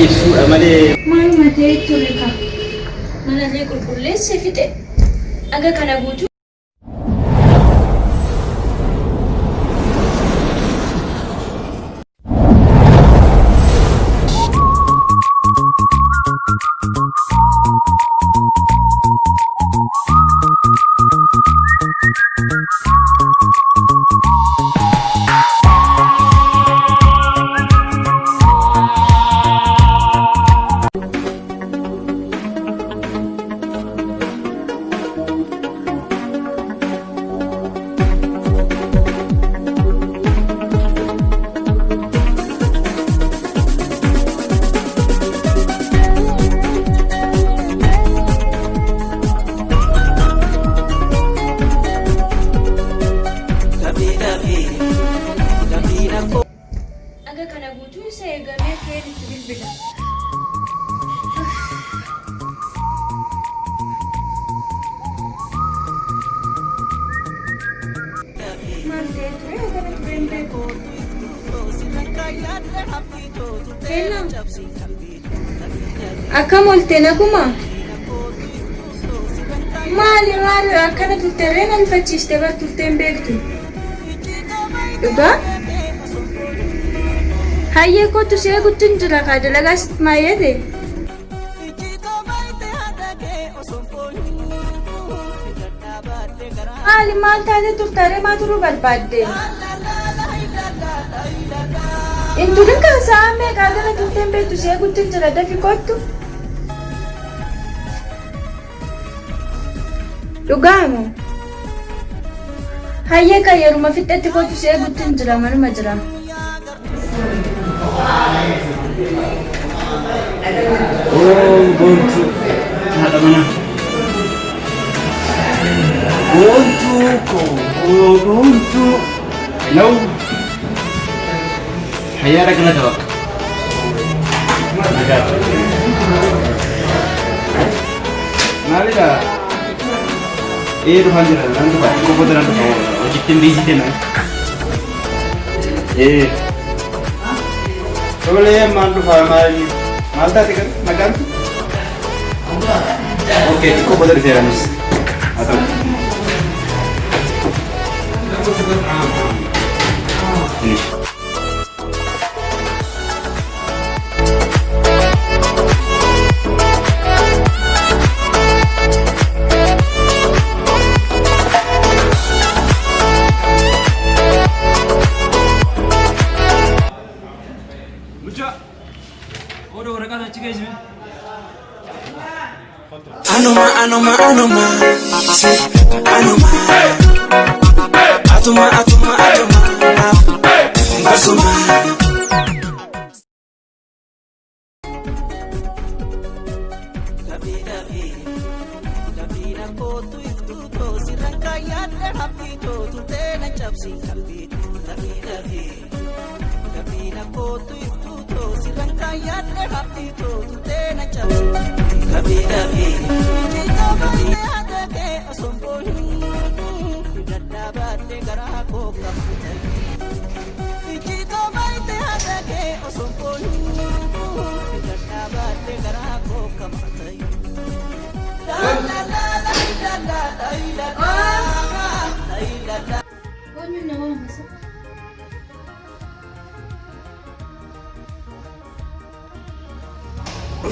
qulqulleessuudha malee. Maaluma ta'etti tole ka. Manallee qulqulleessee fixe. Aga kana guutuu. Aga kana guutuu isa eegamee ka'ee itti bilbila. Maal ta'e ture gara tureen beeku. Akkam olteen akkuma? Maali akkana turteeree nan fachiiste bar turteen beektu. Dhugaa? Hayyee kootu see guttin jira kaa dalagaas maayyate. Maali maal taate turtaaree maa turuu barbaadde? Intulin kan sa'a meeqaa gara turteen beektu see guttin jira dafi kottu. Dhugaamu? Hayyee kan yeruma fixetti kottu see guttin jira manuma jira. Oh, gontu. Haadha mana. Gontu ko. Oh, gontu. Hello. Hayyaara kana qaba. Maalidha? Dhufaan jira. Nan dhufa. Qofa nan dhufa. Hojjettiin biizii kenna. Soalnya mandu family, malta tiga makan. Oke, kau boleh diservis. Atau? Ini. Anoma, si, anoma. Atuma, basuma. Dabi na kotu itu to sirangkaian happy to tena chapsi happy. Dabi na kotu itu to sirangkaian happy to tena chapsi. Dabi.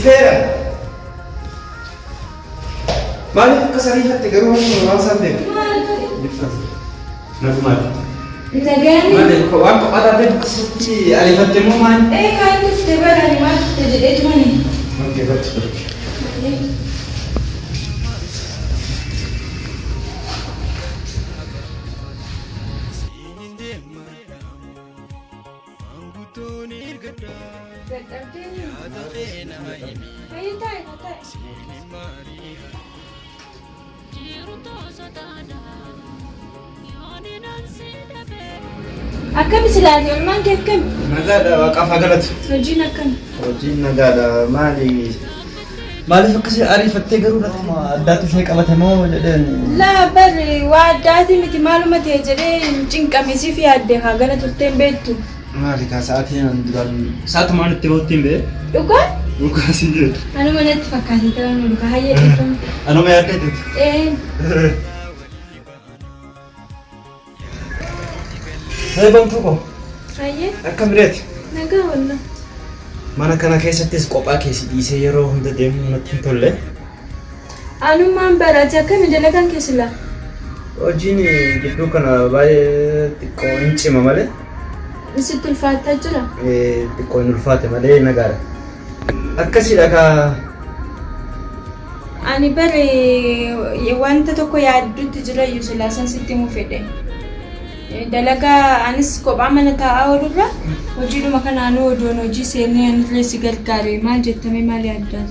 Fera. Maaliif akka sariifatte garuu waan isaan beeku. Nafumaadha. Maaliif waan qophaadhaa ta'e akkasitti ariifatte immoo maali? Kan nuti barani maal turte jedhee tumani. Okkee bakki. Akkam silaati olmaan kee akkam? Nagaadha waaqaaf haa galatu. Hojiin akkam? Hojiin nagaadha maaliif akkasii ariifattee garuu addaatti ishee qabate moo jedheen? Laa barri waa addaati miti maaluma ta'e jedhee cinqamisiif yaadde haa gala turteen beektu. Maali kaa sa'aatiin duraan sa'aatumaan itti bahuttiin bee? Dhugaa? Dhugaa si jedhu. Anuma natti fakkaate ta'uu nu dhugaa hayyee dhiifamu. Anuma yaaddeetu. Hai bantu ko. Hayyee. Akkam bireeti? Nagaa wallah. Mana kana keessattis qophaa keessi dhiisee yeroo hunda deemu natti hin tolle. Anummaan baraate akkami dalagaan keessila? Hojiin gidduu kana baay'ee xiqqoo hin cima malee. Sitti ulfaataa jira? Xiqqoo hin ulfaate malee nagaadha. Akkasidha kaa. Ani bare wanta tokko yaaddutti jira iyyuu silaasan sitti himuu fedhe. Dalagaa anis kophaa mana taa'aa oolurra hojiidhuma kanaanuu odoon hojii seennee anirree si gargaare maal jettame maal yaaddaa?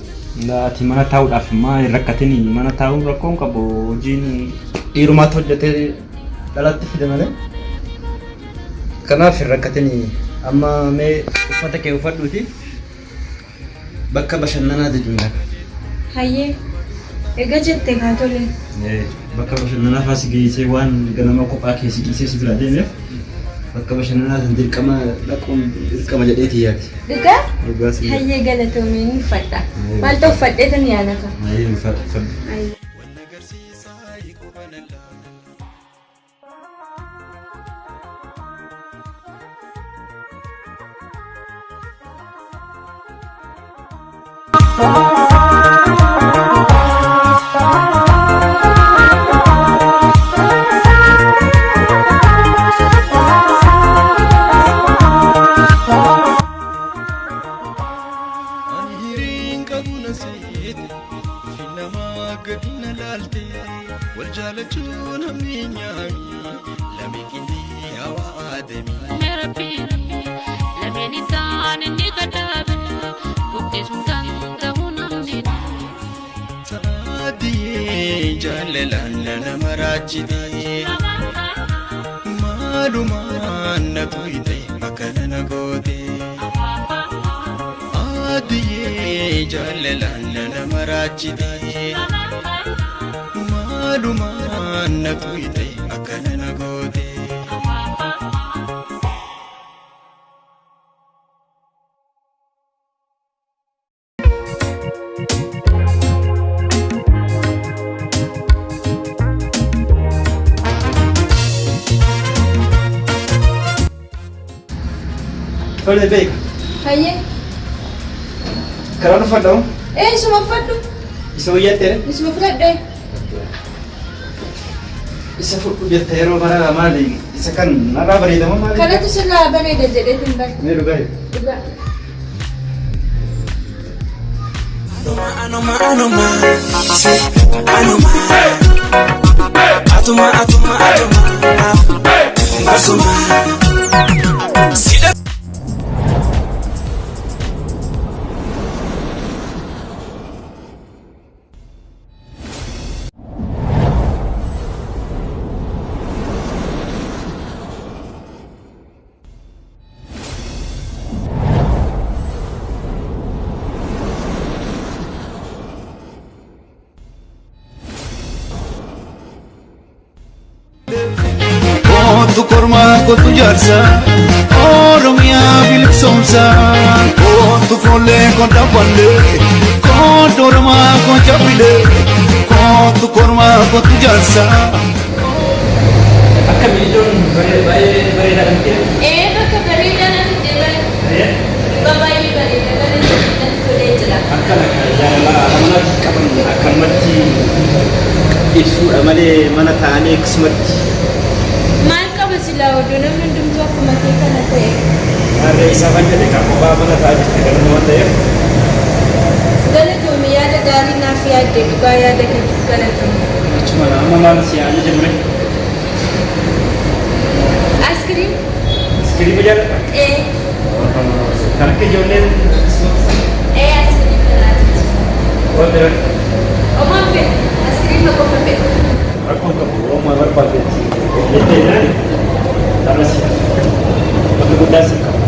Ati mana taa'uudhaaf maa hin rakkatini mana taa'uun rakkoon qabu hojiin dhiirumaatti hojjetee dhalatti fide malee. Kanaaf hin rakkatini amma mee uffata kee uffadhuuti bakka bashannanaa deemuudha. Hayyee egaa jettee kaa tole. Bakka bashannanaa faasi geessee waan ganama kophaa keessi dhiisee si bira deemeef bakka bashannanaa san dirqama dhaquun dirqama jedheeti yaati. Dhugaa? Hayyee galatoomee ni uffadha. Maal ta'u uffadheetan yaadaka? Hayyee uffadha. Maalumaan na tuyte makana na goote Adiyee jaalalaan na maraachite Maalumaan na tuyte makana na goote Tole beeka. Hayyee. Karaa uffadhu. Isuma uffadhu. Isa wayyattee? Isuma fudhadhee. Isa fudhu jettee yeroo bara maali? Isa kan narraa bareedama maali? Kanatu sirraa bareeda jedheetiin barte. Mee dhugaa? Dhugaa. Kotu korma kotu jarsa Oromia bilisomsa Kotu folle konta palle Kotu orma konta pile Kotu korma kotu jarsa Akka miidhuun bareeda kan ta'e. Bakka bareedaa natti jedhee. Baay'ee bareeda kan tolee jira. Akka jaalala ammatti qaban akkamatti ibsuudha malee mana taa'anii akkasumatti. Maal qaba silaa oduu namni hundumtuu akkuma kee kana ta'e. Harree isaa kan jedhe kan kophaa mana taa'aa jirti galma waan ta'eef. Galatoomii yaada gaarii naaf yaadde dhugaa yaada kan galatoomii. Achuma amma maal si yaa'anii jirre? Askiriim? Iskiriima jaalladha? Kan akka ijoolleen Askiriim kanaati. waan bira Omaan fedha. Askiriima qofa fedha. rakkoon qabu uumaa barbaadeetti jettee yaani dharrasi bakka guddaa si qaba.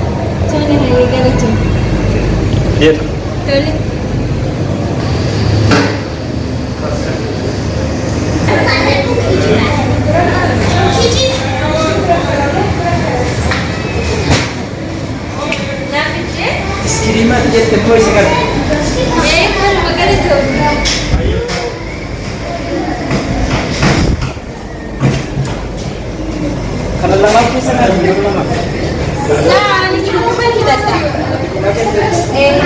Tola hayyee galatoomii. Deeta. Tole. Iskiriima jette moo isa kana? Kalau lama kita sana di lama. Nah, ini cuma apa kita tak? Eh.